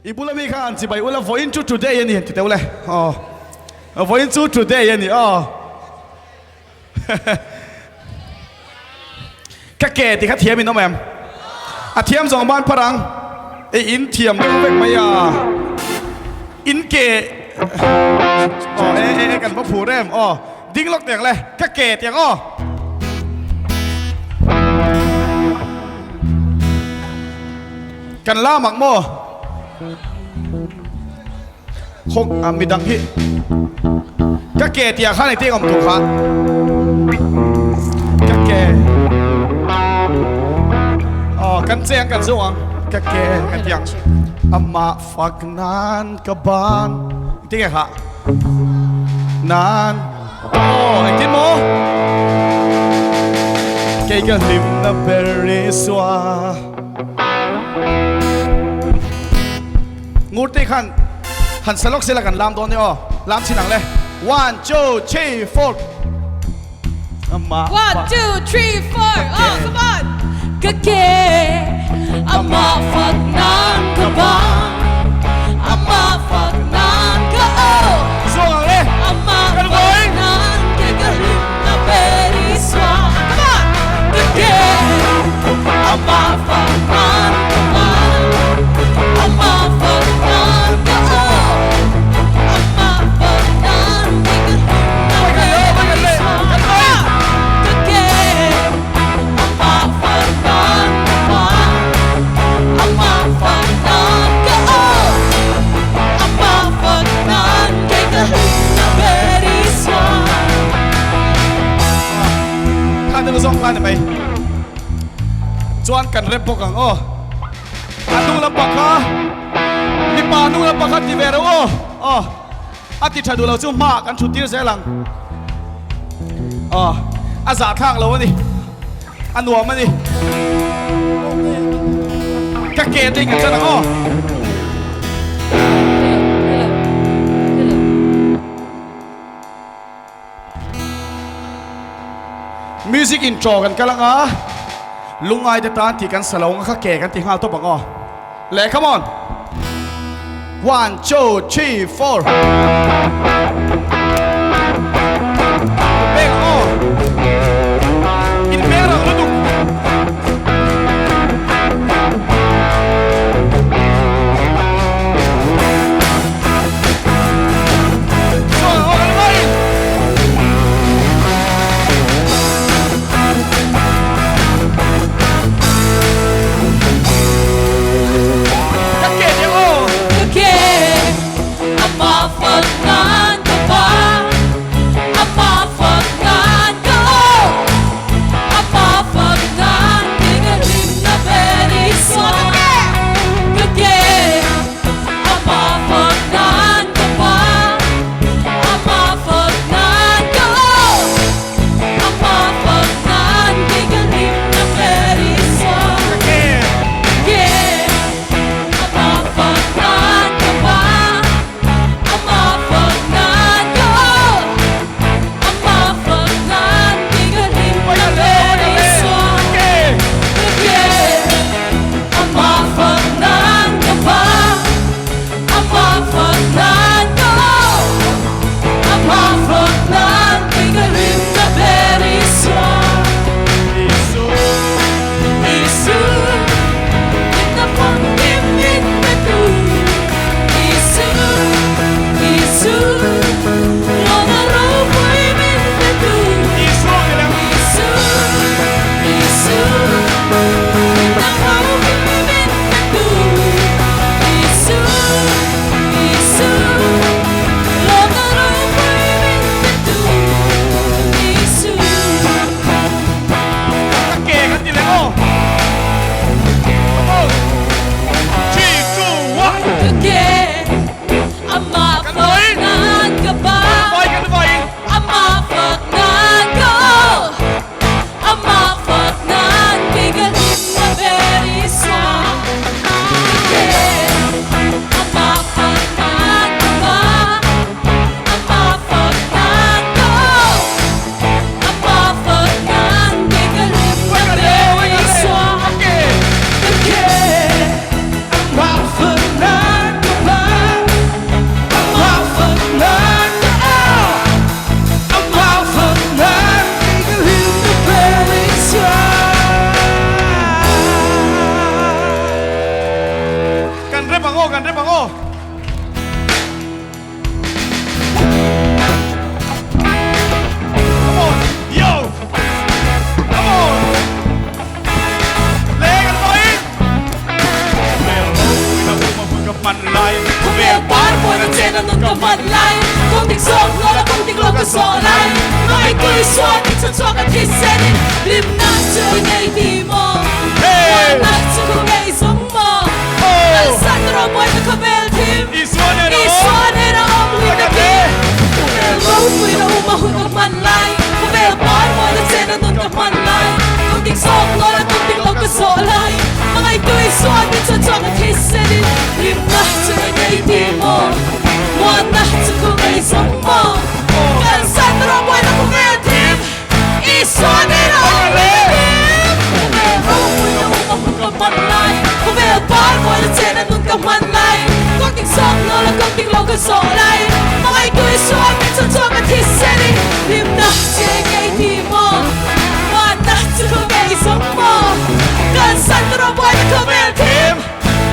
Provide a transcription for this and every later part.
ibu la mi khan si bai ula voin chu today yani ti te ule voin chu today yani ka ke ti kha thiam in no mem a thiam zong ban parang e in thiam dong vek maya in keกันพ่อผู้เริ่มดิ้งล็อกเตียงเลยก็เกตเตียงกันล่าหมักโม่คงมีดังพี่ก็เกตเตียงข้างในเตียงของถูกครับก็เกกันเจียงกันสวงก็เกกันเตียงอามาฝักนานกับบานเตียงค่ะนานไอ้ที่โมเกี่ยวลิมนาเบริสวางูตีขันหันสลกเสลกันลามตัวนี้ลามชินังเลย one two three four 1 2 3 4 come on กะเกอามาฝักนานกะบานอามาฝักนานกะส่งเลยอามาฝักนานเกี่ยวลิมนาเบริสวา come on กะเกอามาฝักนานกะบานอามาฝักนานกะอามาฝักนานเกี่ยวลิมนาเบริสวากะเกอามาฝักนานกะบานอามาฝักนานกะอามาฝักนานเกี่ยวลิมนาเบริสวาข้าจะมาส่งข้าได้ไหมจวนกันเร็บพวกกันอันนู้นลำบากค่ะนี่ป่านู้นลำบากค่ะที่เวรอาทิตย์ถ้าดูเราจะมากันชุดที่เสียหลังอาสาทางเราวะนี่อันหนัวมันนี่กะเกตเองกันจ้ะนะมิวสิกอินโทรกันกันละลุงไอเดตานที่กันสลงข้าแก่กันที่ห้าตัวบังเล่ come on 1 2 3 4เบ้งอินเมร่าระดุกะเกอามาฝักนานกะบ 저쪽은 기세는 림나스의 디모 Hey! 원나스의 성모 Oh! 산으로 보이는 커벨팀 이수원이라 이수원이라 어울리는 Rose umahulog lại Cô bé bói môi lên xe nó tuần gặp man lại Con tiếng sông nó là con tiếng lâu cơ sổ lại Mà ngày tôi xoan đi cho cái thế sẽ đi Liêm nát cho ngày đi mô Mua nát cho cô ngày sống mô Gần sân nó bói nó cô bé thêm Ý xoan đi nó lên Cô bé Rose umahulog lại Cô bé bói môi lên xe nó tuần gặp man lại Con tiếng sông nó là con tiếng lâu cơ sổ lại Mà ngày tôi xoan đi cho cái thế sẽ đi Liêm nát cho ngày đi mô Mua nát cho cô ngày sống mô Gần sân nó bói nó cô bé thêm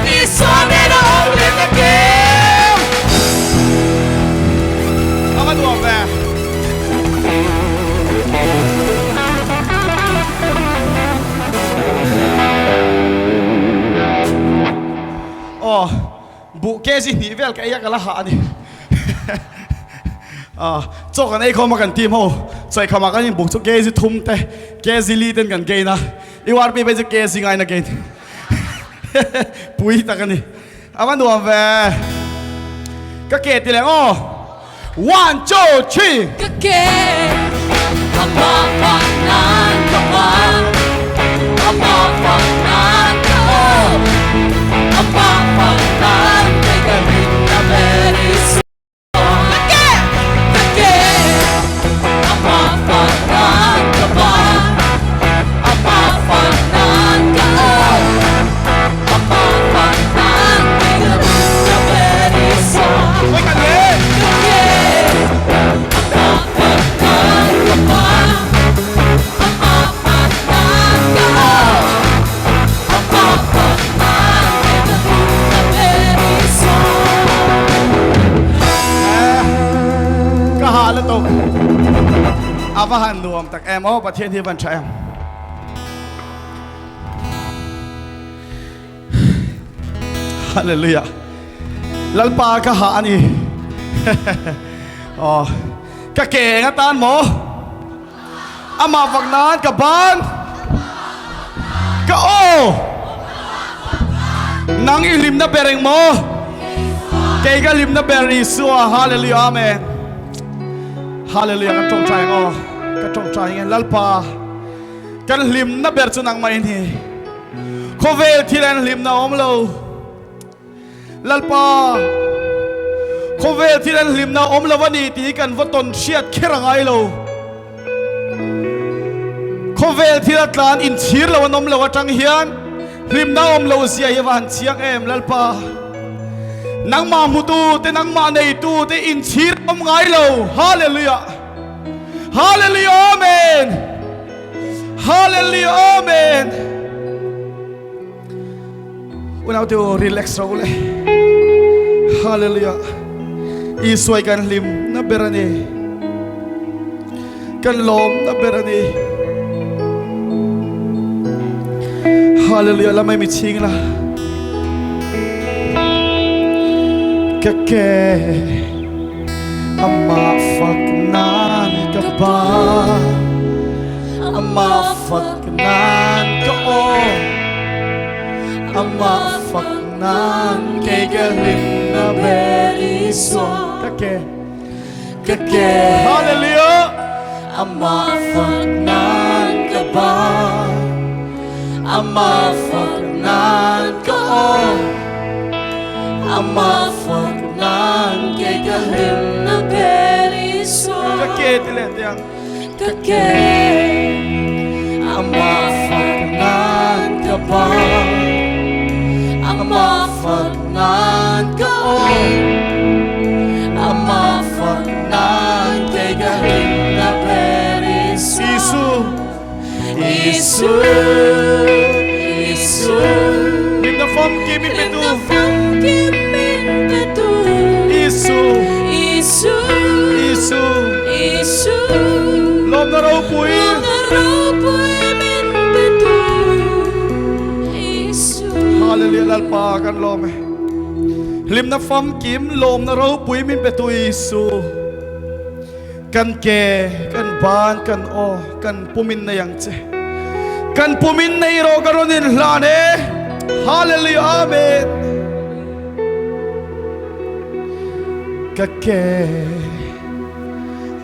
Ý xoan đi nó lên cái game Ang matuwag na. Oh, bu kesi ni vel ka iya kala ha ni. Cho kan ai ko makan team ho. Choi khama kan bu chu kesi thum te. Kesi li ten kan ge na. I war pe be chu kesi ngai na ge. Pui ta kan ni. Aman duam ve. Ka ke ti le oh. 1, 2, 3. Kake Ama panan kama Ama panan ka Ama panan kay galing na beris Kake Kake Ama panan kama Ama panan ka Ama panan kay galing na beris Hoy kan le. Kahala to. Avahan nuam tak em o pathian hi van cha em. Hallelujah. Lalpa ka ha ani. Oh. Ka ke nga tan mo. Ama vagnan ka ban. Ka o. Nang ilim na bereng mo. Kay ka lim na beri suwa. Hallelujah. Amen. Hallelujah. Kan trong chai ngo. Kan trong chai ngen lalpa. Kan lim na ber chu nang mai ni. Ko vel thilen lim na om lo. Lalpa. Ko vel thilen lim na om lo wani ti kan voton siat kherangai lo. Ko vel thilat lan in chir lo nom lo atang hian. Lim na om lo sia yawan chiang em lalpa. Nang ma mu tu te nang ma nei tu te in chir om ngai lo. Hallelujah. Hallelujah. Amen. Hallelujah. Amen. Unaw tu relax ro le. Hallelujah. Isway kan lim na berani. Kan lom na berani. Hallelujah. Lamay mi ching la. Kake Ama faknan ka ba Ama faknan ka o Ama faknan kay galing na beriso Kake Kake Hallelujah Ama faknan ka ba Ama faknan ka o Ama faknan kay galing na beriso Kake tilet yang Kake Ama faknan ka ba Ama faknan ka o Ama faknan kay galing na beriso Isu Isu Isu Lim na fom kimi petu Isu Isu Isu Isu Lom na raw puy Hallelujah lalpa kan lom Lim na fom kim lom na raw puy min petu Isu kan ke kan ban kan o kan pumin na yang che kan pumin na iro karonin lane hallelujah amen kake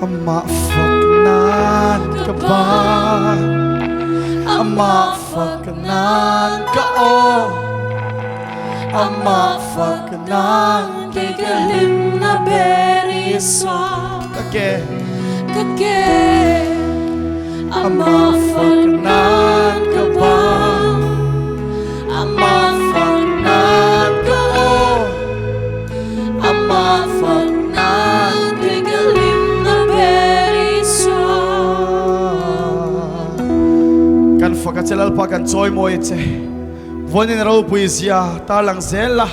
ama faknan ka ba ama faknan ka o ama faknan kay galim na beriswa kake kake ama faknan ka ba ama faknan ka o ama faknan kay galim na beriswa kan fakachelal pa kan choy moi che vonin ro puisia talang zela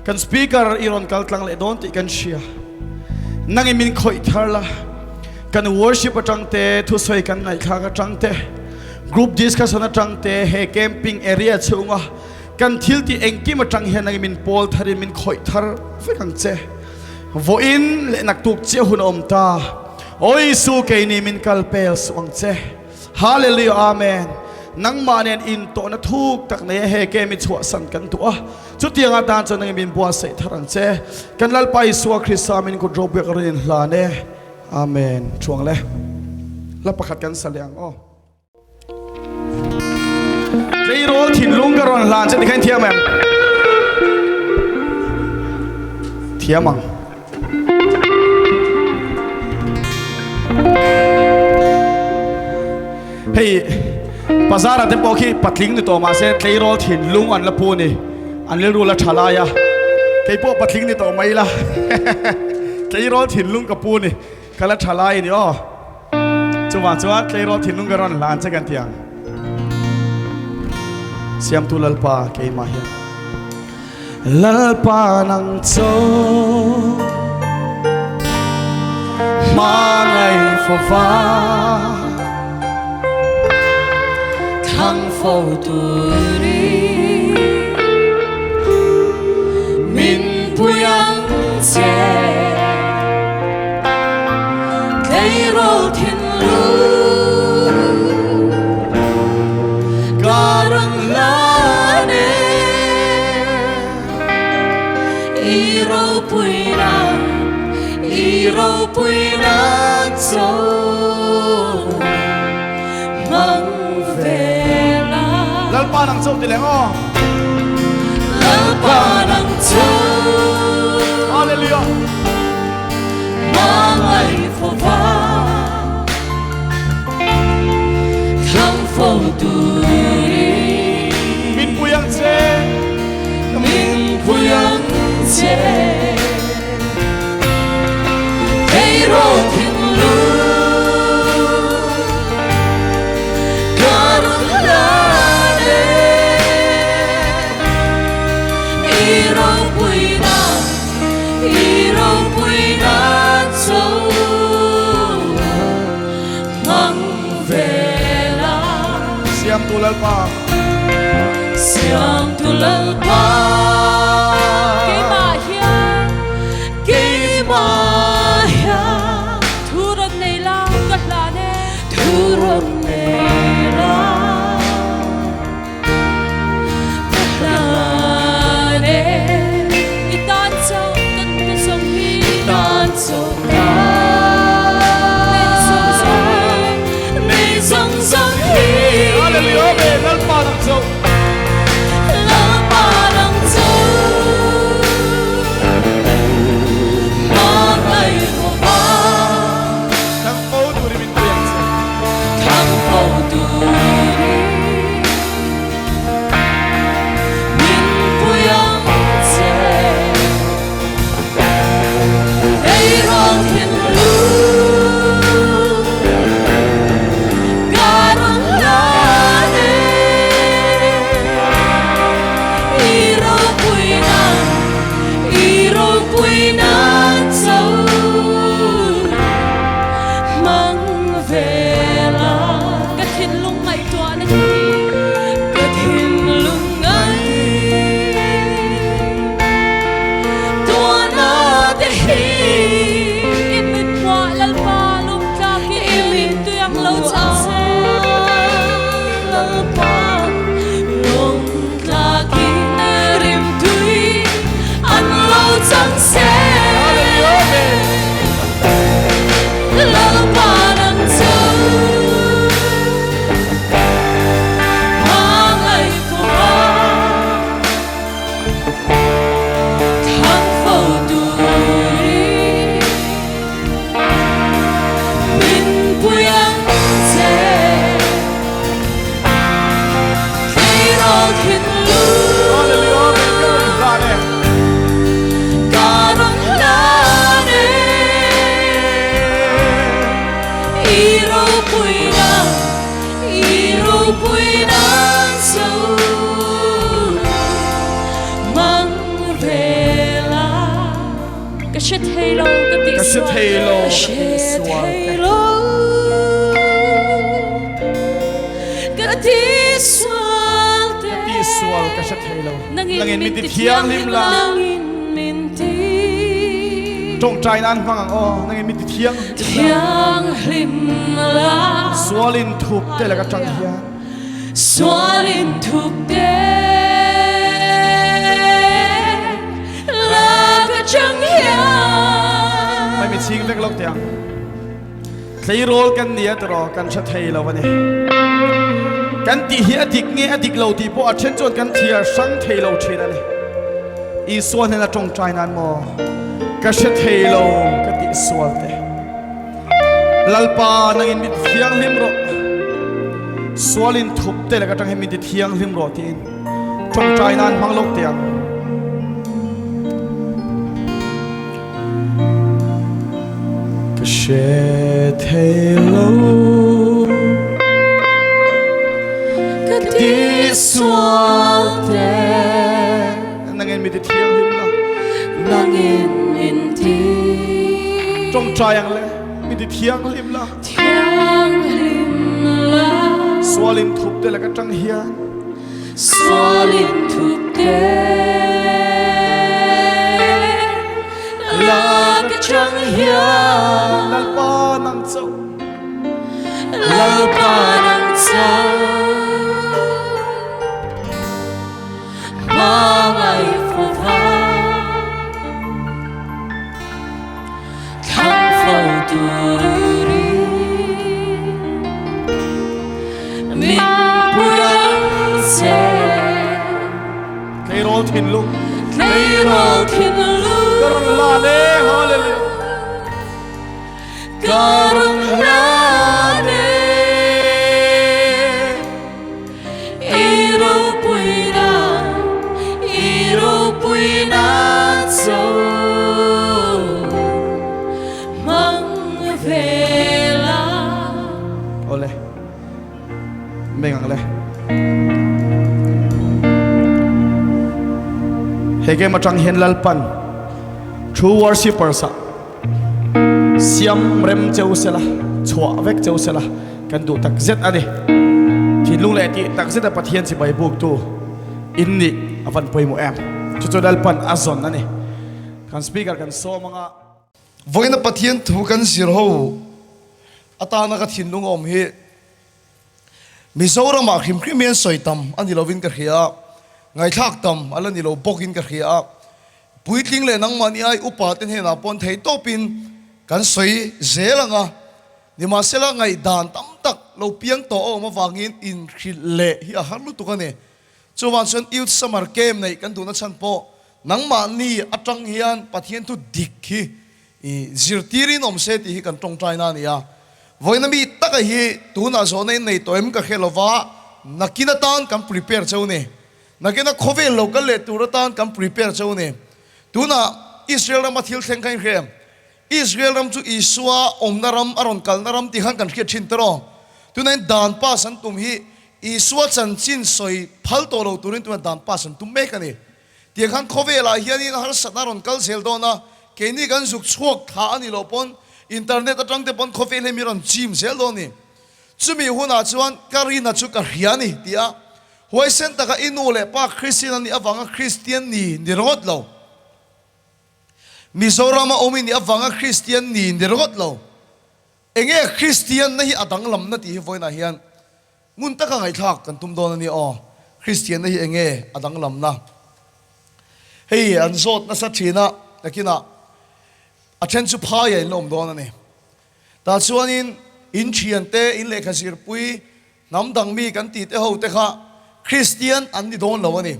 kan speaker iron kaltlang le don ti kan shia nangi min khoi tharla kan worship atangte thu soi kan nai kha ka tangte group discussion atangte he camping area chunga kan thilti engki matang he nangi min pol thari min khoi thar fikang che vo in le nak tuk che hun om ta oi su ke ni min kalpel suang che hallelujah amen nang manen in to na thuk tak ne he ke mi chua san kan tu a chu tianga tan chon nang min bua sei tharang che kan lal pai suwa krista min ko drop back rin hla ne amen chuang le la pakhat kan saliang o lei ro thin lung ka ron hlan che ni khain thiam em thiamang hey Pazara te poki patling ni to ma se tleiro thin lung an la pu ni an le ru la thala ya kei po patling ni to mai la tleiro thin lung ka pu ni kala thala ni o chuwa tleiro thin lung garon lan che kan tiang siam tu lalpa kei ma hian lalpa nang cho ma ngai fo va thăng phổ turi min puyang che cây rô thiên lu garang la ne iro puina cho mang lalpa nang chau ti leng o lalpa nang chau hallelujah mangai phô va khang phô turi min puyang che cây rô thiên lu garang la ne iro puina cho mang về la siam tu lalpa cây ma hian thu ron nei la kat la ne thu ron nei la kat la ne itan so kan ka song hi itan so ka nei song hi hallelujah be lalpa nang chau lalpa nang chau bụi nắng sâu mang về là cái chết hay lâu cái chết hay lâu cái tí xoal cái chết hay lâu nangin min thiang lim la trong trái nan vang o nangin min thiang lim la xoalin thup te la ka tang hian xoalin thup te la ka tang hian mai mi sing vek lok tiang thei rol kan nia tro kan chat thei lo wani kan ti hi adik nge adik lo ti po a chen chon kan thia sang thei lo thin ani i suan na trong trái nan mo ka chat thei lo ka ti sual te lalpa nangin mit thiang lim ro sualin thup te la ka tang mi ti thiang lim ro tin trong trái nan mang lok tiang ka chat thei lo ka ti sual te nangin mi ti thiang lim la nangin min ti trong trái ang le mi ti thiang lim la thiang lim la sualin thup te la ka tang hian xoalin thup te la ka tang hian lalpa nang chau lalpa nang chau mangai phu tha khang phau tu ri min purang se kay rol thin lu cây rol thin lu karon la le hallelujah karon la ne iro puina so mang vela ole mengang le hege matang hen lalpan true worshipper sa siam rem cheu sela chwa vek cheu sela kan du tak zet ani thi lung le ti tak zet a pathian si bai buk tu inni avan poimo em chu lalpan azon ani kan speaker kan so manga voina pathian thu kan sir ho atana ka thin lung om hi Mizoram a khim khimian soitam ani lovin ka khia ngai thak tam alani lo bokin ka khia puitling le nang mani ai upa ten he na pon thei topin kan soi zelanga ni ma sela ngai dan tam tak lo piang to o ma wangin in khil le hi a harlu tu kane chuwan son youth summer camp nei kan du na chan po nang ma ni atang hian pathian tu dik hi zirtirin om se ti hi kan tong trai na ni ya voina mi taka hi tuna zo nei toem ka khelova nakina tan kan prepare chau ne nakina khovel local le turatan kan prepare chau ne tuna Israel ram thil thleng khain khem Israel ram chu iswa omnaram aron kalnaram ti khan kan khia thin tero tuna dan pa san tum hi iswa chan chin soi phal to lo turin tuna dan pa san tum me kani ti khan khovela hiani har sanaron kal sel do na keni kan zuk chuak tha ani lo pon internet atang te pon khofel hemiron chim sel do ni chumi huna chuan karina chu ka hiani tia hoisen taka inule pa christian ni awanga christian ni nirot lo Mizoram omi ni awanga christian ni nirot lo enge christian na hi adang lam na ti voina hian mun taka ngai thak kan tum don ni o christian na hi enge adang lam na hei an zot na sa thina nakina achen chu phaya in lom don ani ta chuanin in thian te in le khasir pui nam dang mi kan ti te ho te kha christian an ni don lo ani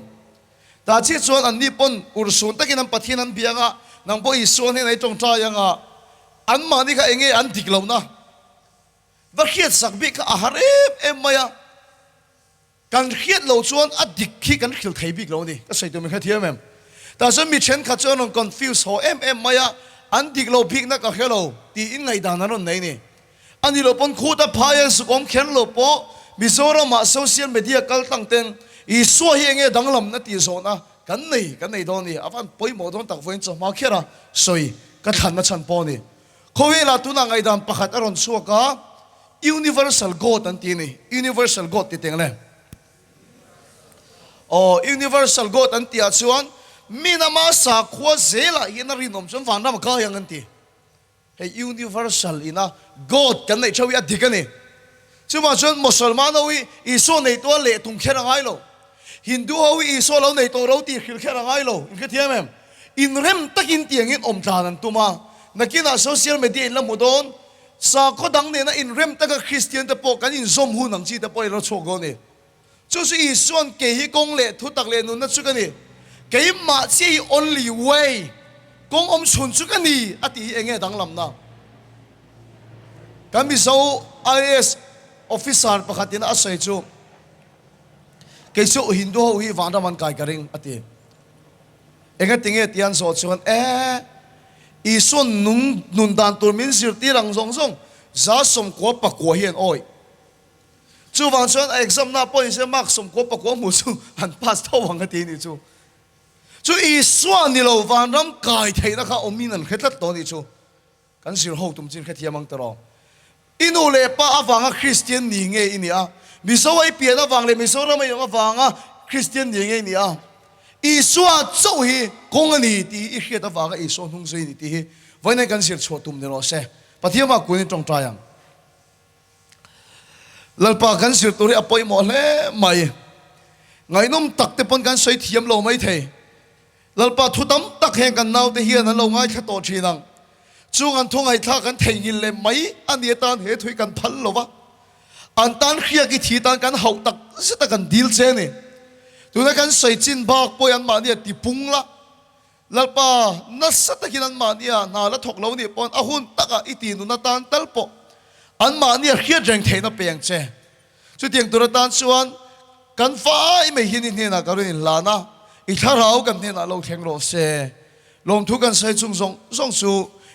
ta chi chuan an ni pon ursun takin an pathian an bianga nang po isuan he nei tong tra yanga an ma ni kha enge an dik lo na va khiat sak bi kha aharep em maya kan khiat lo chuan a dik khi kan khil thei bik lo ni ka sei to me kha thiam em ta so mi chen kha chuan on confuse ho em maya an dik lo bik na ka hello ti in ngai dan aron nei ni anh đi lo pon khu ta phai su om khen lo po Mizoram ma social media kal tang ten I so hi nge danglam na ti so na kan nei don ni avan poi mo don tak voin cho ma khera soi ka than na chan po ni khowela tu na ngai dam pakhat aron suaka universal god an ti ni universal god ti teng le universal god an ti a chuan minama sa khwa zela ina rinom chon van ram ka yang an ti hey universal ina god kan nei chawi a dikani chuma chon musulman wi iso nei to le tung khera ngai lo Hindu wi iso lo nei to ro ti khil khera ngai lo in khethiam em in rem takin tiang in om thanan tuma nakina social media in lamudon sa ko dang ne na in rem taka Christian te po kan in zom hu nang chi te po ro chogo ne chu su ison ke hi kong le thu tak le nu na chu ka ni ke ma chi only way kong om chun chu ka ni ati enge dang lam na kan mi so IS officer pakhatin asai chu ke chu Hindu ho hi wanda man kai karing ati enga tinge tian so chuan ison nun dan tur min sir ti rang zong zong za som ko pa ko hian oi chu wang chuan exam na point se mark som ko pa ko mu chu han pass tho wang ati ni chu ison ni lo van ram kai thei na kha omin an khetlat to ni chu kan sir ho tum chin khathia mang taro inu le pa awanga Christian ni nge inia misawai pia na wang le misora mai nga wanga Christian ni nge ni a isua chau hi kong ani ti I kheta wanga iso hung sei ni ti vaina kan sir chotum ni ro se pathiama kuni tong trayang lalpa kan sir tori apoi mo le mai ngai nom tak te pon kan soi thiam lo mai the lalpa thutam tak he kan nau te hian an lo ngai kha to thinang chung an thongai tha kan theingil le mai ani tan he thui kan phal lova an tan khia ki thi tan kan hau tak sita kan dil che ni tuna kan soi chin bak poi an ma ni ti pung la lalpa na sata kin an ma ni na la thok lo ni pon ahun taka iti nu na tan talpo an ma ni khia jeng theina peng che chu tiang tur tan chuan kan fai me hin ni na karin lana I tharau kan ne na lo theng ro se lom thu kan sai chung zong su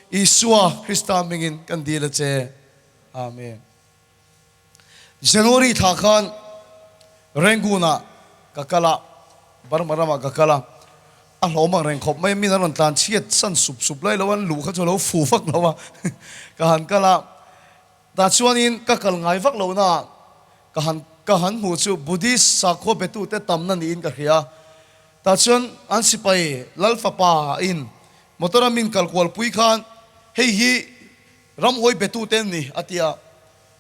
Isua Krista mingin kan dila che amen January thakan renguna kakala barmarama kakala a lomang reng khop mai min an tan chiat san sup lai lawan lu kha cholo fu fak lawa ka han kala ta chuan in ka kal ngai vak lo na ka han mu chu buddhist sakho betu te tamna ni in ka khia ta chuan an sipai lalfa pa in motora min kal kwal pui khan hei hi ram hoi betu ten ni atia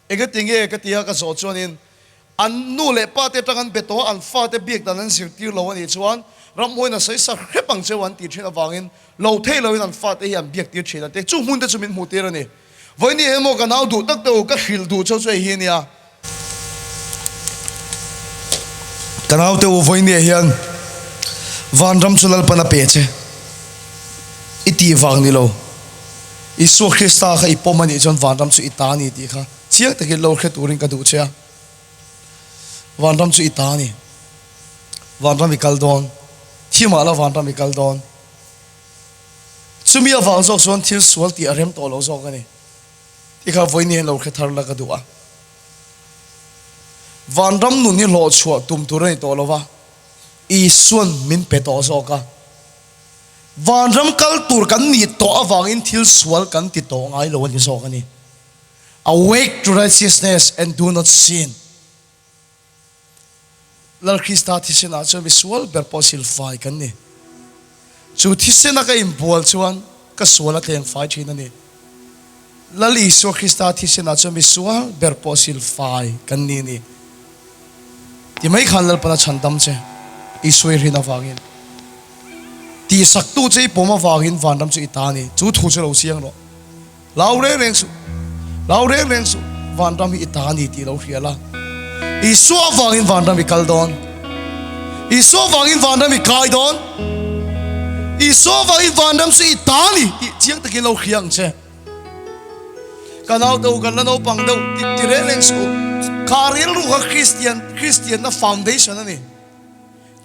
egatinge katia ka so chuan in an nu le pa te tangan beto an fa te biak dan an sir tir lo ani chuan ram hoi na sai sa khepang chewan ti thina wangin lo thei lo in an fa te hi an biak tir thina te chu mun te chu min mu te rani voini emo ka nau du tak to ka khil du chau chei hi nia kanau te u voini hian van ram chulal pana peche iti wang ni lo Isu Krista kha ipomani jon van ram chu itani ti kha chiak te ke lo khe turin ka du che van ram chu itani van ram ikal don thima la van ram ikal don sumia wang zok son thil sual ti arem to lo zok ani ti kha voini lo khe thar la ka duwa van ram nu ni lo chua tum turai to lo wa Isun min pe to zoka van ram kal tur kan ni to awangin thil sual kan ti to ngai lo ni zok ani awake to righteousness and do not sin lal Krista thisena chu mi sual ber posil fai kan ni chu thisena ka impol chuan ka suala teng fai thina ni lal Isu Krista thisena chu mi sual ber posil fai kan ni ni ti mai khan lal pana chandam che Isui rina wangin ti saktu chei poma wangin vandam chu itani chu thu chu lo siang ro laure reng su vandam hi itani ti lo hriala Isu wangin vandam ikal don Isu wangin vandam ikai don Isu wangin vandam chu itani ti chiang takin lo hriang che kanau do kan lano pang do ti reng su karil ru ha Christian na foundation ani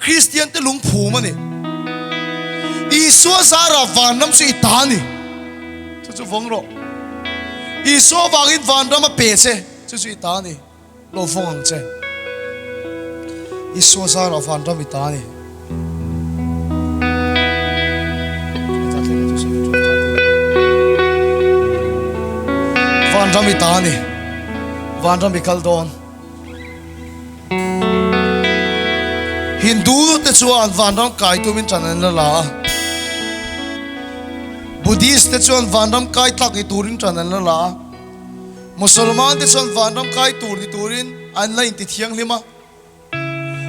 Christian te lung phu mani Isu zara van nam chu itani chu chu vong ro i so wangin van rama pe che chu chu ta ni lo phong ang che i so sa ra van ram ta ni van ram ta ni van ram kal don Hindu te chuan van ram kai tu min chanan la Buddhist te chuan van ram kai tlak I turin chanan la Musulman te chuan van ram kai tur ni turin an lain ti thiang lima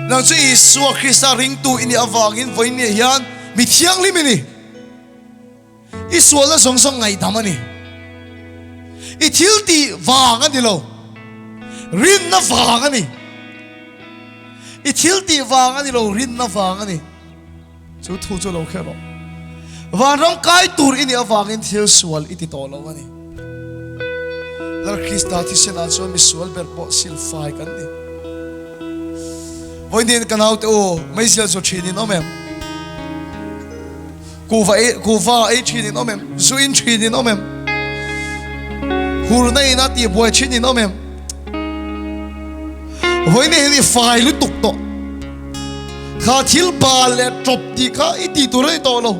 nang chu Isua Krista ring tu ini awangin voin ni hian mi thiang limini Isua la song song ngai damani I thil ti wang ani lo rin na wang ani I thil ti wang ani lo rin na wang ani chu thu chu lo khelo van ram kai tur ini awangin thil sual iti to lo ani lar Krista ti sena chuan mi sual ber po sil fai kan ni voin din kanau te o mai sil so chini no mem kuva e chini no mem zuin chini no mem hur nei na ti boy chini no mem voin ni fai lu tuk to kha thil ba le top ti kha iti tu rei to lo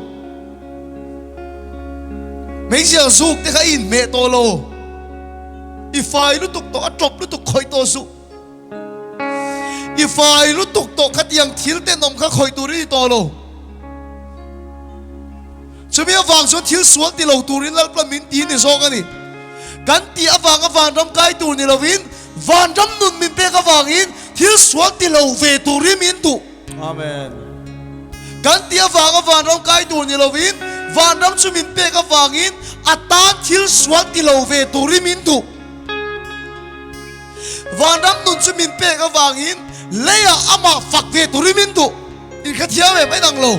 mấy giờ dục thì cái in mẹ to lo, ifai lu tuk to a drop lu tuk khoi to su, ifai lu tuk to cái tiếng thiếu tên nom cái khoi tu ri to lo, cho bây giờ vàng số thiếu xuống thì lâu tu ri lal plan min tin thì sao cái này, gan ti a vàng ram kai tu ni lovin, vàng ram nun min pe cái vàng in thiếu xuống thì lâu về tu ri min tu, Amen. gan ti a vàng ram kai tu ni lovin. Van ram chu min pe ka wangin atan thil swat ti lo ve turi min tu van ram nun chu min pe ka wangin leya ama fak ve turi min tu in kha thia ve mai dang lo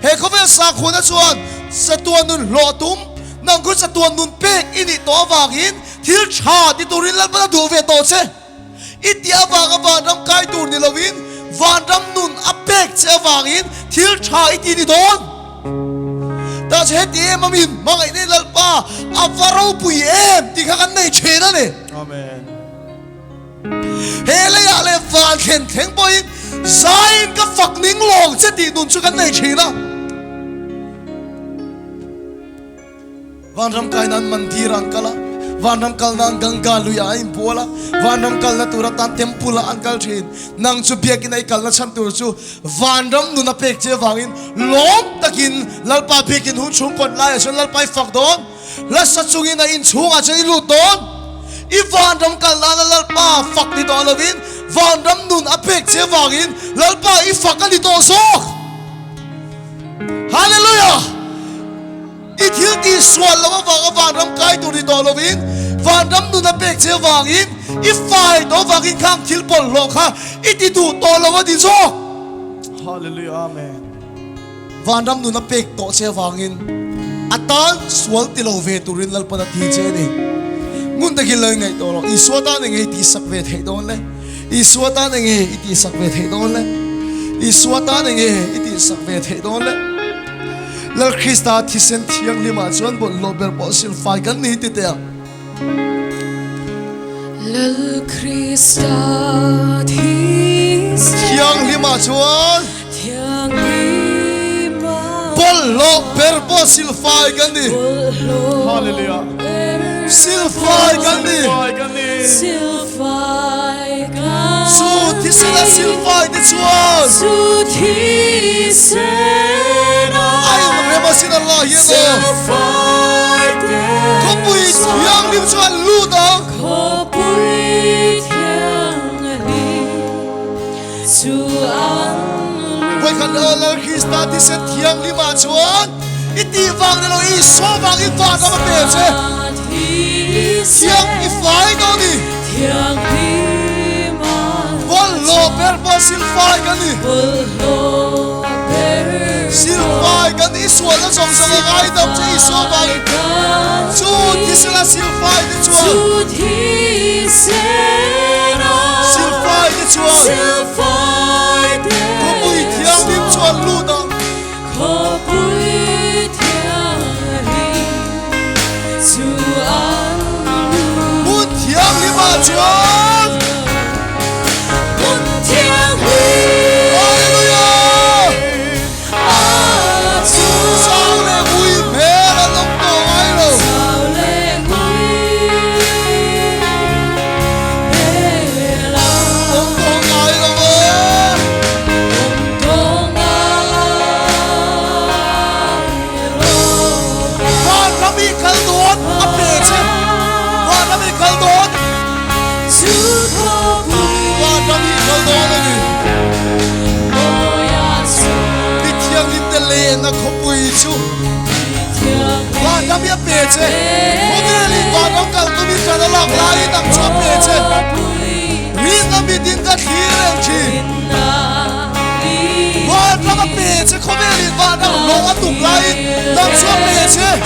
he ko ve sa khona chuan sa tuan nun lo tum nang ku sa tuan nun pe ini to wangin thil cha ti turin lal ba du ve to che itia van ram kai tur ni lovin van ram nun apek che wangin thil cha iti ni don ta sẽ ti em amin mangai ne lalpa avaro pui em ti kha kan nei chena ne Amen. hele ya le van khen theng boin zain ka fak ning long che ti nun chu kan nei chena van ram kai nan mandiran kala van ram kal nan ganga luya in bola van ram kal na tura tan tempula an kal thin nang chu biak in ai kal na chan tur chu van ram nu na pek che wangin lom takin lalpa pekin hun chung kot lai chon lalpai fak don la sa chungin in chung a chen lu don I van ram kal na lalpa fak ni don lovin van ram nun a pek che wangin lalpa I fak ani to sok hallelujah I thil ti swal lawa van ram kai tu ni to lovin van ram nu na pek che wangin I fai to wangin khang thil pol lo kha I ti tu to lawa di zo Hallelujah. Amen. van ram nu na pek to che wangin atan swal ti lo ve tu rin lal pa ti che ni ngun ta gil ngai to lo I swata ne ngai ti sak ve thei don le I swata ne ngai I ti sak ve thei don le I swata ne ngai I ti sak ve thei don le lal Krista thi sen thiang lima chuan bon lo ber bo sil fai kan ni ti te lal Krista thi thiang lima chuan thiang lima bon lo ber bo sil fai kan ni Hallelujah. sil fai kan ni Silfai kan su thi sen sil fai ti chuan su thi sena ai ma re ma sin Allah ye no Silfai ko pui thiang lim chuan lu dang ko pui thiang lim su an Voi kan lal Krista ti sen thiang lima chuan I ti wang ne lo I so wang I fa ka ma pe che thiang I fai do ni thiang lima bon lo ber bo sil fai kan ni sil fai kan I so la song song ai dam che I so wang chu ti sen la sil fai ti chuan sil fai ti chuan ko pui thiang lim chuan lu dang Su an và trong những câu đó là gì đi thiêng linh tê lệ nó không bùi chú và trong những bề chế có thể linh và trong cần tôi biết rằng nó lạc lại tặng cho bề chế vì nó bị tin cả khí lên chi và trong những bề chế có thể linh và trong lòng ăn tụng lại tặng cho bề chế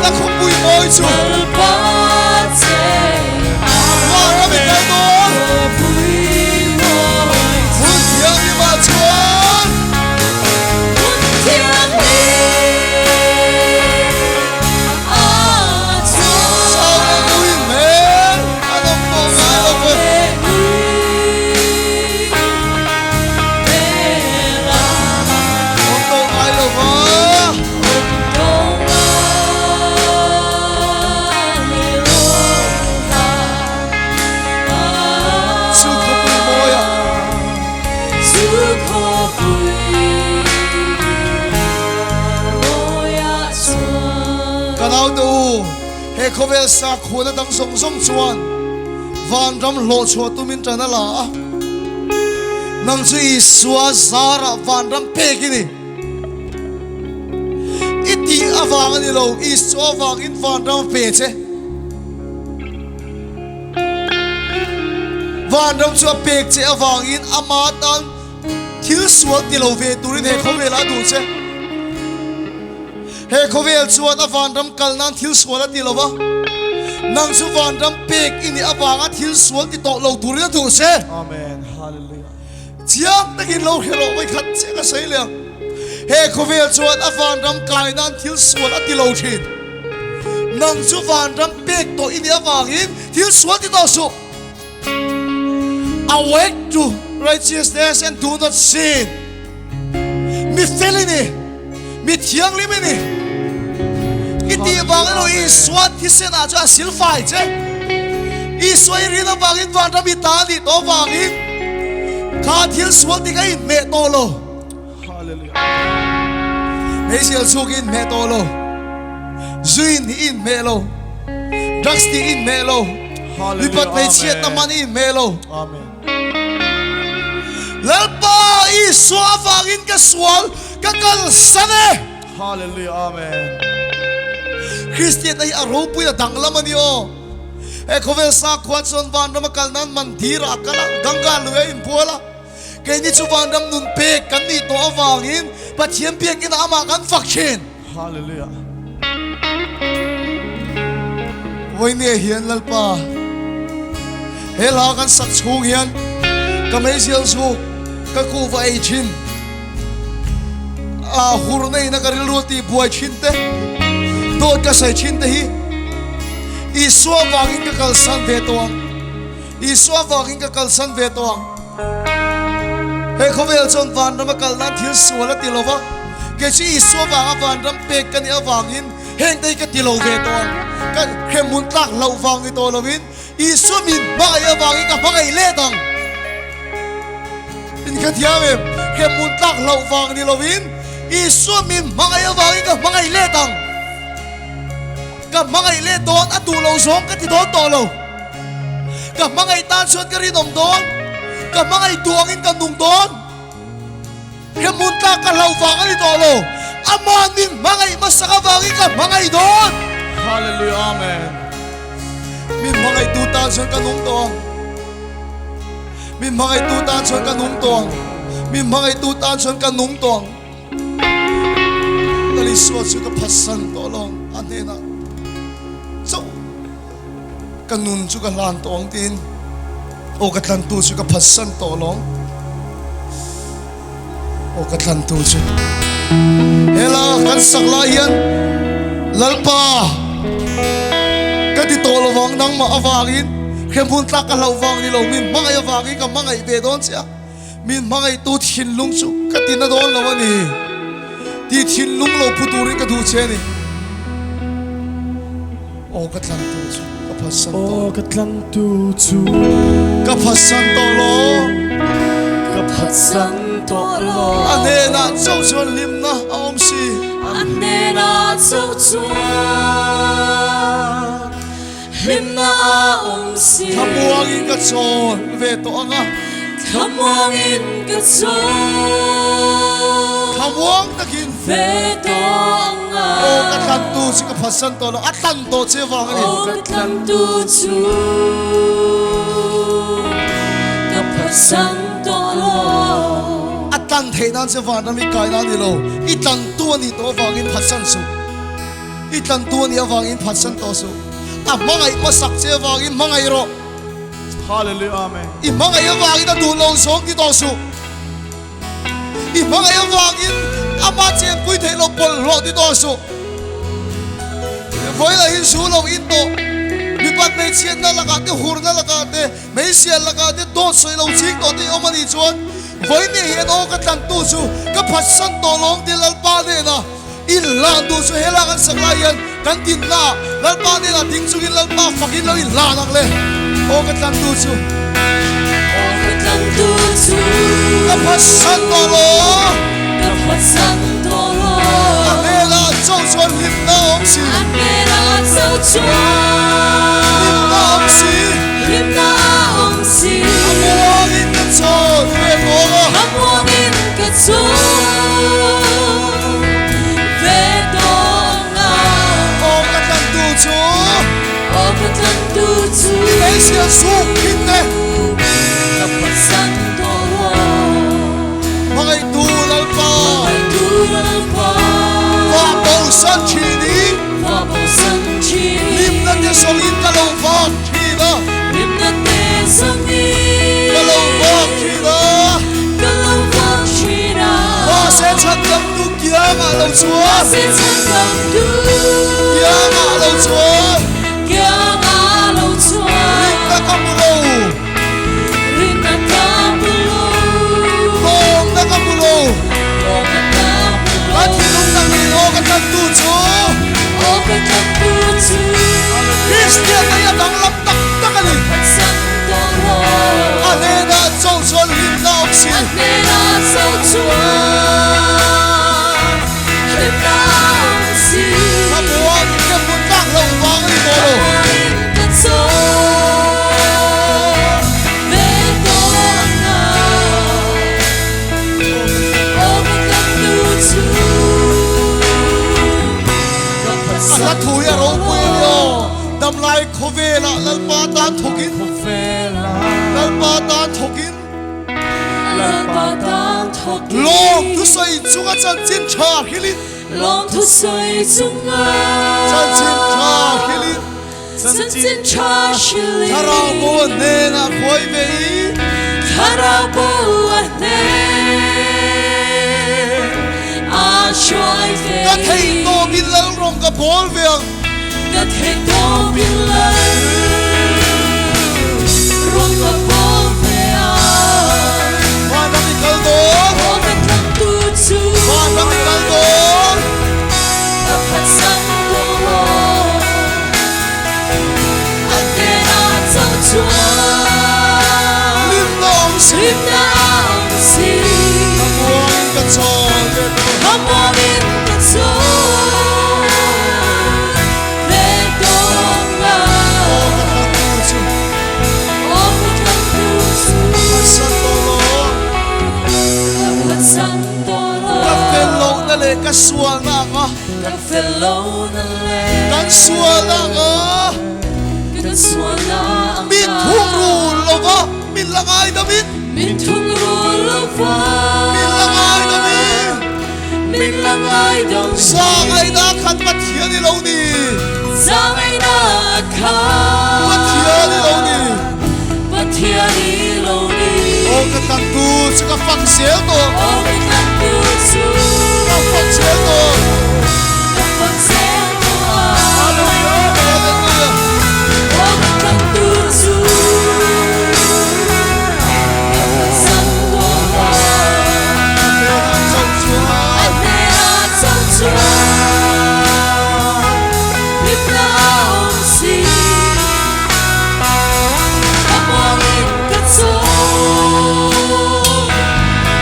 nó không bùi môi chú và nó bị cái đó muốn thiêng đi mà chúa sao nó bùi mê anh không có ngại đâu vậy không có ngại đâu vậy nào tu he khovel sa khona dang song song chuan van ram lo chho tumin chana la nang chu I suwa zara van ram pe kini iti awang ani lo I so wang in van ram pe che van ram chu pe che awang in amatan thil suwa ti lo ve turin he khovela du che he khovel chuan avan ram kalnan thil suala ti lova nang chu van ram pek ini awanga thil sual ti to lo turina tu se Amen. Hallelujah. chiang takin lo hero mai khat che ka sei le he khovel chuan avan ram kainan thil sual ti lo thin nang chu van ram pek to ini awangin thil sual ti to su awake to righteousness and do not sin mi felini mi thiang limini iti bang lo I swat hi se na cha sil fai che I soi ri na bangin van ra bi ta di to bangin kha thil swat ti kai me to lo Hallelujah. me sil sugin me to lo zuin in me lo drugs ti in me lo Hallelujah. lipat me chiat na man in me lo Amen. lalpa I swa bangin ka swal ka kal sane Hallelujah. Amen. Christian ay araw po na danglaman niyo. Khovel sa kwatson van ram kalnan mandira kala ganggalwe in bola. Kay ni chu van ram nun pe kan ni to awangin pathiam pe kin ama kan fakshin. Hallelujah. Voi ne hian lalpa. Hela kan sak chung hian. Kamay sial su ka ku va ai chin. Hurnay na karil roti buhay chinte. Doon ka sa chinte hi iswa wangin ka kalsan vetoang iswa wangin ka kalsan vetoang he khovel chon van ram kalnan thil suala tilova ke chi iswa wanga van ram pek kan ya wangin heng dei ka tilo vetoang ka hemun tak lo wang ito lovin iswa min ba ya wangin ka bangai letang in ka tiame hemun tak lo wang ni lovin iswa min ba ya wangin ka bangai letang ka mga ile doon at tulaw song ka tito tolo ka mga itansyon ka rin doon ka mga ituangin ka nung doon ka munta ka lawfa ka ni tolo amanin mga masakabangin ka mga idon Hallelujah. Amen. min mga itutansyon ka nung doon min mga itutansyon ka nung doon min mga itutansyon ka nung doon naliswat siya ka pasan tolong anena so kanun chu ka lan tong tin o ka tlan tu chu ka phasan to long o ka tlan tu chu hela kan sakla hian lalpa ka ti to lawang nang ma awangin khembun tla ka lawang ni lo min mangai awangin ka mangai be don sia min mangai tu thin lung chu ka tin na don lawani ti thin lung lo puturin ka du che ni o ka tlan tu chu ka phasan to Oh, katlan tu chu. ka phasan to lo Kapatsan to lo. ane na chau chon lim na châu chúa lim na si tham buông in cái chôn về tổ nga tham buông in cái chôn tham buông ta kin về tổ nga ô cái thằng tu chỉ cái phát sinh tổ là atan tổ chế vang này ô cái thằng tu chúa cái phát sinh tổ lo atan thế nan chế vang na mi kai nan đi lo itan tu ni tổ vang in phát sinh su itan tu ni vang in phát sinh tổ su à mangai masak chế vang in mangai ro Hallelujah, amen. i mangai vang in tu long song ki tổ su i mangai vang in ama chế pui thế lo pol lo đi tổ su với là in su lo in tổ mi bắt mấy chiên na laga te hur na laga te mấy chiên laga te do soi lo chik to te omani chuan với ni hiện ô cái tan tu su cái phát sinh tổ long đi lal pa de na in lan tu su hela kan sak lai yan kan tin na lal pa de na ding su in lal pa fakin lo in la nak le ô cái tan tu su ô cái thằng tu chúa cái phát sinh tổ lo cái phát sinh tổ lo ane la châu chuan lim na ong si anh nghe đã châu chúa lim na ong si lim na ông si amo in cái chôn về tổ nga tham buông in cái chôn về tổ nga ô cái tan tu su ô cái thằng tu chúa mấy chiên su in te cái phát sinh tổ lo mangai tu lal pa ai tu lal pa và bầu san chi ni và bầu sân chi lim na te song in ka lo va thi na lim na te sang đi ka lo va thi na kalau vang chi na va se chan lam tu kia ma lo chua sẽ chẳng gặp du kia ma lo chua kia ngã lâu chua lim na ka mu lo rin na ta bulo long na ka mu lo lo na ta la bulo thi lung na ni o ka tan tu chu ô cái thằng tu chu Christian na ya dang lam tak tak ali sang to lo ane na chong chon lim na ong si anh nghe đã sâu chua lim na ông si ka bua ke mun tak lo wang ni mo lo cái số về tổ nga ô cái thằng tu chu cái phát sinh la thu ya ro pu yo dam lai khove la lal pa ta thokin lal pa ta thokin lần ba tan thọc long tu sai chunga chan chin tha hilin long thu soi chung chan chin tha a hilin chân chân cha shili thara mo ne na khoi ve thara bo ane a shoi ve ka thei to bin lal rong ka bol veang ka thei to bin lai rong ka bo ve a wa na mi kal do o ka thang tu chu wa na mi kal do ka phát sang to lo ane na chau chua lim long si lim na ông si mo in ka chon ve Come on in the soul, let go o now. ka tan tu chu Oh, we can do so. san to lo But some ka fel dollar, lo na le ka sual na nga the fellow na kan le, sual na nga the swalla min thung ru lo va min langai da min min thung ru lova, min langai da min min langai dong sa ngai da khan pat thia ni lo ni sa ngai na pat thia ni lo ni pat thia ni lo ni. o ka tan tu chu ka phang sel to Oh, we can do so. ka phang sel to Phật sẽ của hallelujah hallelujah Ôm tâm tu du Phật sẵn của chong chua anh nghe đã trong chúa biết nào gì Cảm ơn in cất số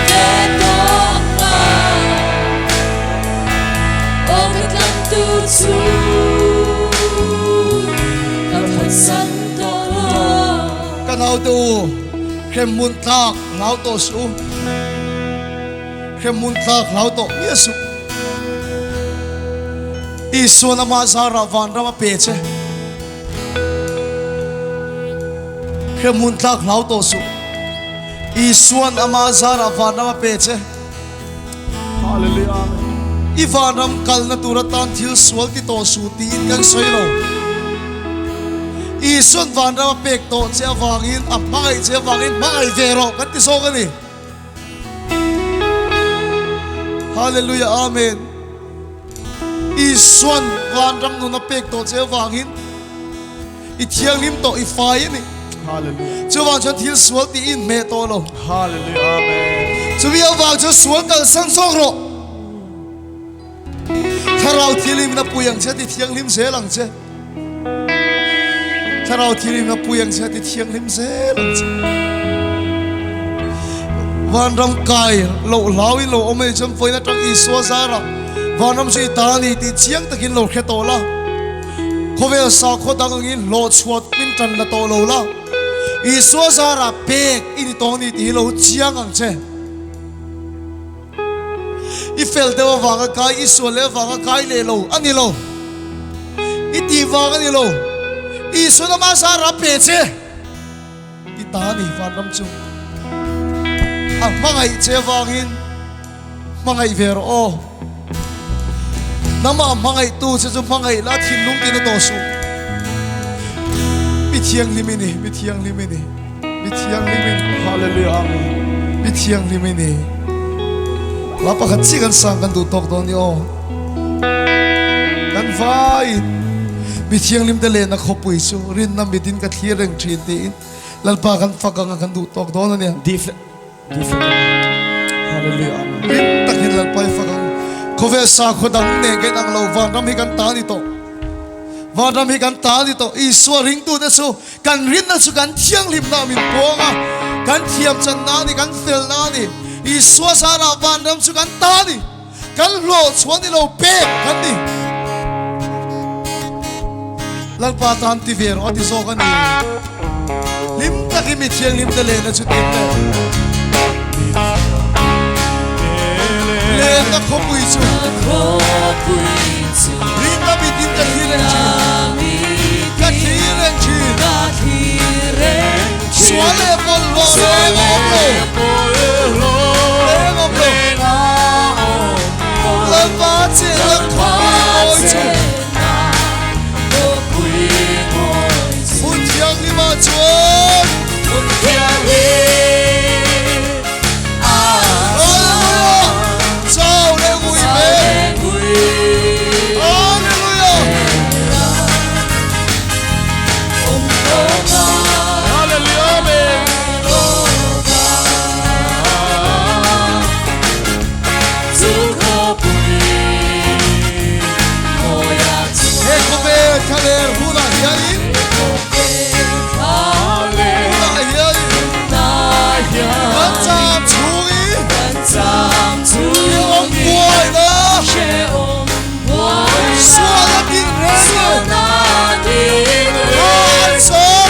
Để tôi lao tu khem mun tak lao to su khem mun tak lao to yesu isu na ma zara van rama peche khem mun tak lao to su isu na ma zara van rama peche Hallelujah. Ivanam kal na turatan thil sual ti to su ti in kan soilo Isun van rama pek to che wangin apai che wangin mai vero kan ti so kan ni Hallelujah amen Isun van ram nu na pek to che wangin I thiang lim to I fai ni Hallelujah. chu wang chan thil sual ti in me to lo Hallelujah. Amen. chu wi awang chu sual kal sang song ro Tharau thilim na puyang che ti thiang lim se lang che Tharau thilim na puyang che ti thiang lim se lang che Van ram kai lo lawi lo ome cham foi na tang I so zara Van ram si ta ni ti chiang takin lo khe to la Khovel sa kho dang ngin lo chhuat min tan na to lo la I so zara pek ini to ni ti lo chiang ang che I fel dewa wanga kai I so le wanga kai le lo ani lo I ti wanga ni lo I so na ma zara pe che I ta ni van ram chu ang mangai che wangin mangai vero o nama mangai tu che chu mangai la thin lung ti na to su mi thiang limini mi thiang limini mi thiang limini Hallelujah. Amen. mi thiang limini la pa khat chi kan sang kan du tok don ni o kan vai mi thiang lim de le na khopui su rin na midin ka thireng thin ti in lalpa kan fakang kan du tok don ni Different. Hallelujah. Amen. rin takin lalpai fakang Kove sa khodang ne gen ang lo van ram hi kan ta ni to van ram hi kan ta ni to I so ring tu na su kan rin na su kan thiang lim na min ponga kan thiam chan na ni kan fel na ni I so sa ra van ram su kan ta ni kan lo chuan ni lo pe kan ni lal pa tan ti ver o ti so kan ni lim takin mi thiang lim de le na chu tin le na khopui chu rin na mi din ka thireng chi ka thireng chi swale bol lo le ngom lo la ba che la khoi chu mun thiang ni ma chuan Chao le ngui me Hallelujah Hallelujah. Amen. He kobe kaler huna hiani huna hiani Kan cham chungi Ye ong buai na Suala din rene Kan cham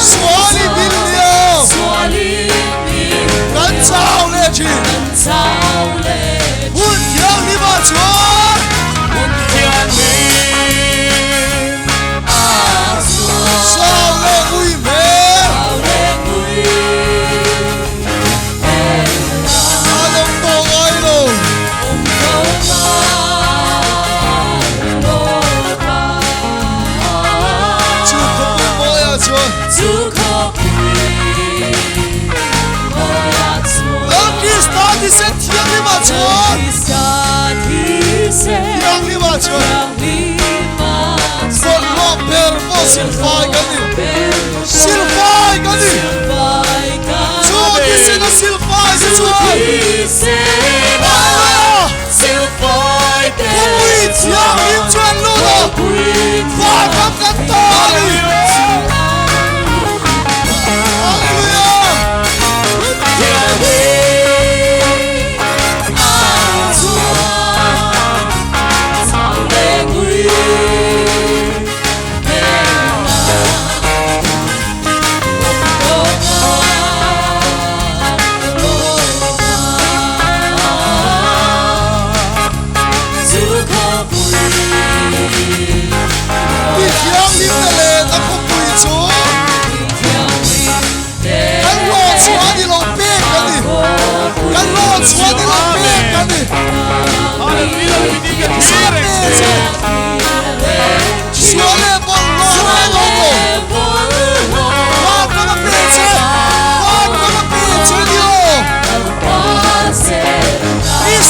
Suali bin liao Kan chao le chi Hun thiang ni ma chuan Sao le ngui me Anong to ngai lo Chu kobe mo ya chuan Ang Krista di se thiang ni ma chuan Thiang ni ma chuan Son lo per mo silfai kan ni Silfai kan ni Chu di se na silfai se chuan Pui thiang ni chuan lo lo Vai kam kan to ni Hallelujah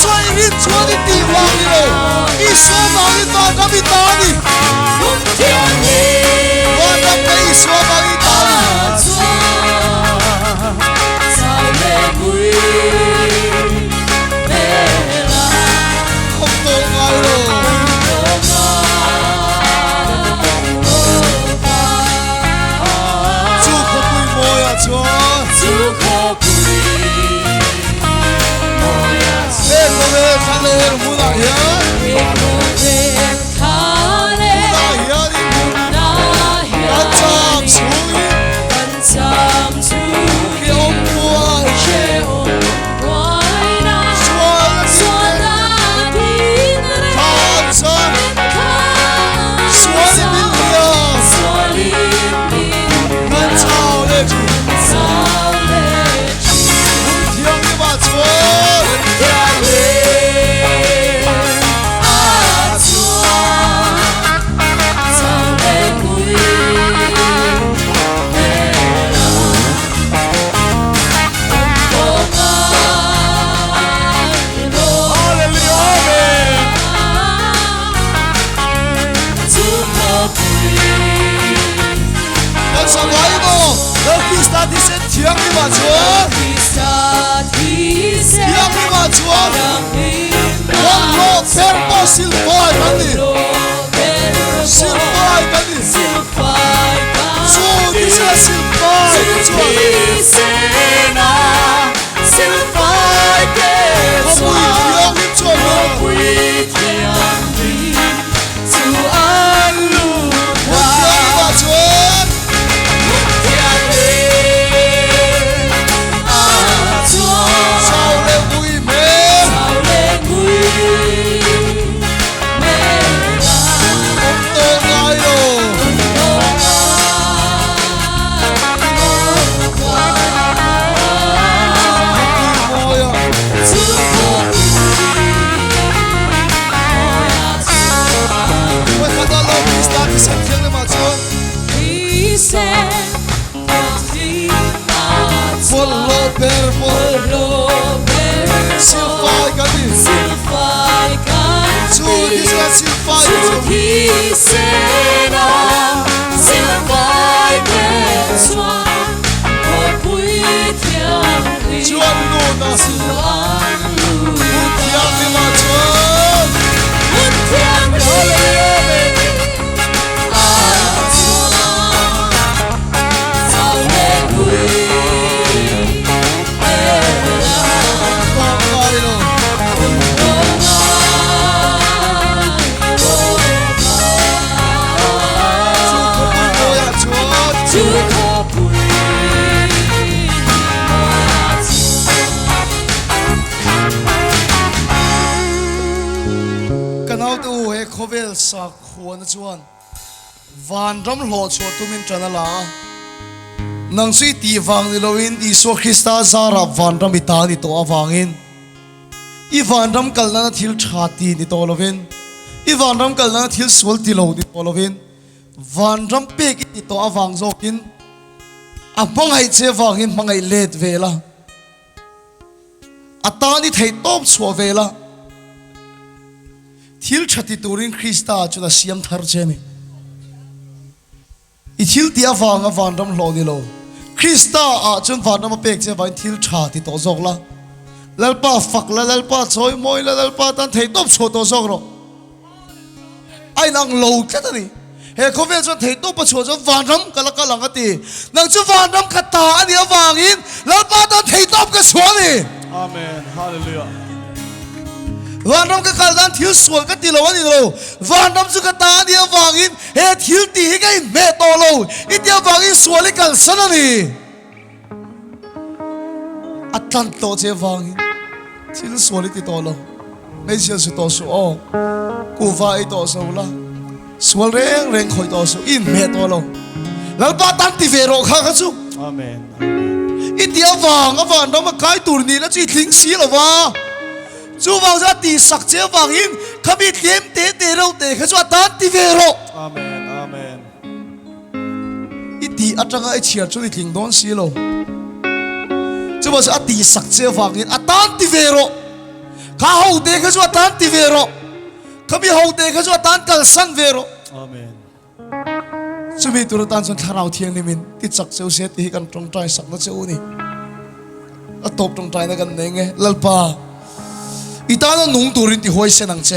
xoay in chúa đi tì vàng đi đâu y xóa vàng in vàng cắm in ta đi Một thiên đi vàng cắm cái y xóa vàng in ta đi sao lệ quý mê là không tô ngay đâu chú không vui môi à chúa lên có lên khăn lên muốn lại nhớ lại nhớ đi ăn chạm xuống khi ông vua xuân thang xuân xuân đi mình ngân chào lên chủ thiêng đi mà chúa con sao nói bộ đâu khi ta thì sẽ thiêng đi mà chúa thiêng đi mà chúa con lo phép bao xin phai cái gì xin phai cái gì chúa thì sẽ xin phai chúa không vui thiêng đi chúa nữa một thiêng đi mà chúa sao lên vui mến không tô ngay đâu vui môi à quay khát đó lâu khi ta thì sẽ thiêng đi mà chúa Full lo per xin phai cái gì chúa thì sẽ xin phai chúa anh luôn à một thiêng đi mà chúa con ngay đâu chúa không vui môi à chúa kan hau tu he khovel sa khuan chuan van ram hlo chho tumin chanala nang sui ti wang ni loin Isu Krista zara van ram ita ni to awangin I van ram kalna thil thati ni to lovin I van ram kalna thil sol ti lo ni to lovin van ram pe ki ni to awang zokin a mangai che wangin mangai let vela atani thei top chho vela thil thati turin Krista chuna siam thar cheni I thil tia wanga van ram hlo ni lo Krista a chun van ram pek che vain thil thati to zokla lalpa fakla lalpa choi moi la lalpa tan thei top chho to zok ro ai nang lo katani he khovel chon thei top chho chon van ram kala kala ngati nang chu van ram khata ani awangin lalpa tan thei top ka chho ni Amen. Hallelujah. van ram ka kaldan thil sual ka ti lo ani lo van ram chu ka ta dia wangin he thil ti hi ka in me to lo I dia wangin sual kal sanani atlan to che wangin thil sual ti to lo me sia su to su o ku va I to so la sual reng reng khoi to su in me to lo lal pa tan ti ve ro kha ka chu Amen. I dia wang a van ram kai tur ni la chi thling si lo wa chú vào ra tì sặc chế vàng in khắp ít tiêm tế tế đâu tế khá cho tán tì về rồi Amen. Amen. ít tì ắt trăng ai chia cho đi thỉnh đón xí lo chú vào ra tì sặc chế vàng in tán tì về rồi ข้าหูเตะข้าจวดตันตีเวโรข้ามีหูเตะข้าจวดตันกัลสันเวโร อาเมน สุมีตุรตันส่วนทาราวเทียงนิมินติดสักเซลเซตีกันตรงใจสักนัดเซลนี่อะตบตรงใจนักันเนงลัลปาอีตานันนุ่งตุรินที่หอยเสนังเช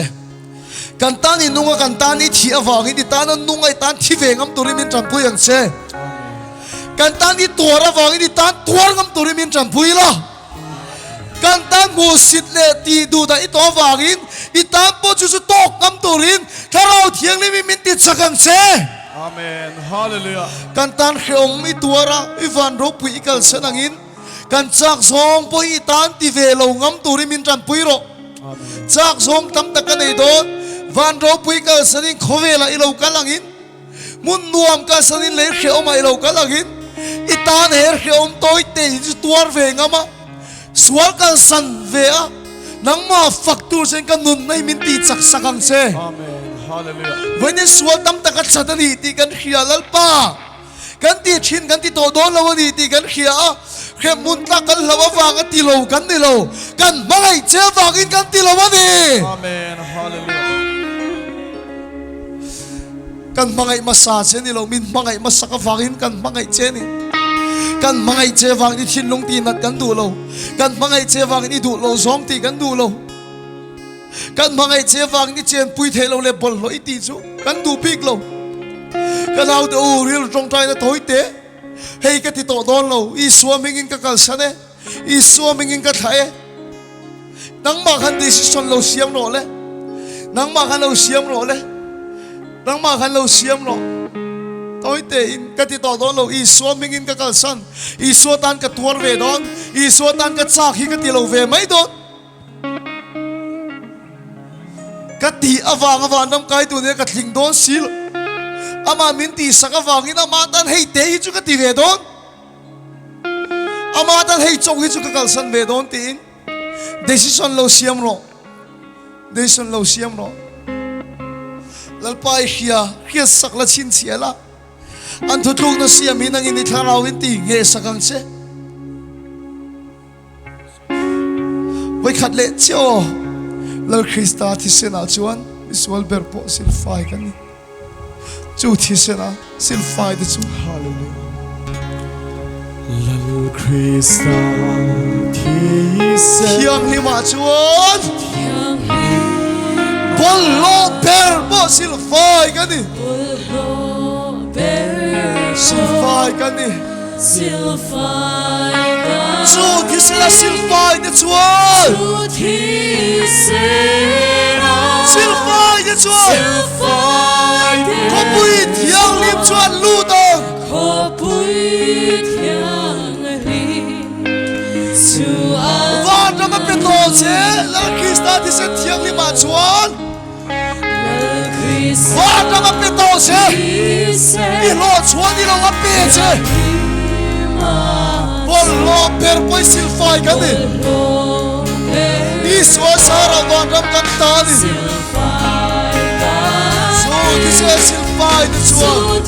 กันตานี่นุ่งกันตานี่ที่อวากินอีตานันนุ่งไอตานที่เวงมตุริมินจันพุยังเชกันตานี่ตัวระวากินอีตานตัวงมตุริมินจันพุยละกันตานมูสิตเลตีดูแต่อีตัววากินอีตานปูจุสุตกงมตุรินทาราวเทียงนิมินติดสักกังเช อาเมนฮาเลลูยา กันตันเขียวมีตัวระอีวันรบปุยกัลเสนังอินกันจากซองปุยตันที่เวลงมตุริมินจันปุยโร อาเมน จากซองตั้มตะกันไอโดนวันรบปุยกัลเสนิงขเวลาอีโลกัลังอินมุนนวมกัลเสนิงเลี้ยเขียวมาอีโลกัลังอินอีตานเฮเขียวตัวเตยตัวเวงมาสวลกันสันเวะนังมาฟักตูเซนกันนุนในมินตีจักสักังเซ อาเมนฮาเลลูยา วันนี้สวดตั้มตะกัดสัตนีตีกันเขียลลป้ากันตีชินกันตีโตโดนละวันนี้ตีกันเขียแค่มุนตะกันละว่าฟังกันตีโลกันตีโลกันมาไงเจ้าฟังกินกันตีละวันนี้ อาเมนฮาเลลูยา กันมาไงมาซาเจนี่โลมินมาไงมาสักฟังกินกันมาไงเจนี่กันมาไงเจ้าฟังที่ชินลงตีนัดกันดูโลกันมาไงเจ้าฟังที่ดูโลสองตีกันดูโลกันมาไงเจ้าฟังที่เจนปุยเทโลเลบอลโลอีตีจูกันดูพิกโลกันเอาแต่อูเรียลตรงใจนะถอยเตะให้กันที่โตโดนโลอีสัวมิงินกับกัลสันเออีสัวมิงินกับไทยนังมาคันดิสิชันโลเสียมโลเลยนังมาคันโลเสียมโลเลยนังมาคันโลเสียมโลถอยเตะอินกันที่โตโดนโลอีสัวมิงินกับกัลสันอีสัวตันกับตัวเวดอนอีสัวตันกับซากฮิกันที่โลเวไม่โดนกัตีอวางน้ำไก่ตัวนี้กัดลิงโดนสิลอามามินตีสักอวางอินอามาตันให้เตะจุกัตีเวดอนอามาตันให้จงให้จุกัลสันเวดอนตีนเดซิชันโลเซียมโรเดซิชันโลเซียมโรลัลปายเขียสักละชินเสียละอันทุกนักเสียมีนังอินิทาราวินตีเงสักังเชไว้ขัดเละเจ้าแล้วคริสต์ที่เสนาจวนอิสวลเบอร์โปสิลไฟกันนี่จูที่เสนาสิลไฟเดจูฮาเลลูยา ลัลคริสต์ที่เส เที่ยงนี่มาจวนบอลโลเบอร์โปสิลไฟกันนี่สิลไฟกันนี่จูที่เสนาสิลไฟเดจวนสิลไฟเดจวนขบุยเที่ยงลิมจวนลู่ตงว่าจะมาเป็นโลเชแล้วคริสต์ที่เสเที่ยงลิมาจวนว่าจะมาเป็นโลเชนี่โลชวนนี่เรามาเปเชบอลโลเปอร์ไปสิลไฟกันนี่นี่สวสารวันรำกันตานี่สู้ที่เสสิลไฟเดจวน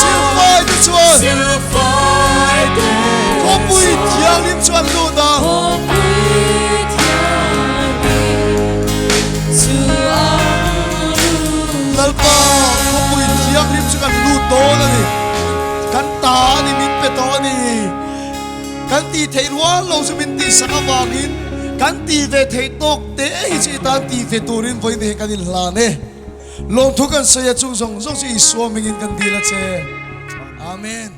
สิลไฟเดจวนขบุยเที่ยงลิมจวนลู่ตงลัลปาขบุยเที่ยงลิมจวนลู่โตนั่นนี่กันตานี่มินเปโตนี่กันตีเทรัวเราจะมินตีสักวากินกันตีเวเทตกเตะฮิจิตานตีเวตูรินไว้ในกันนิลาเน่ลงทุกันเสียจุงส่งส่งสิสวมิงินกันดีละเจอาเมน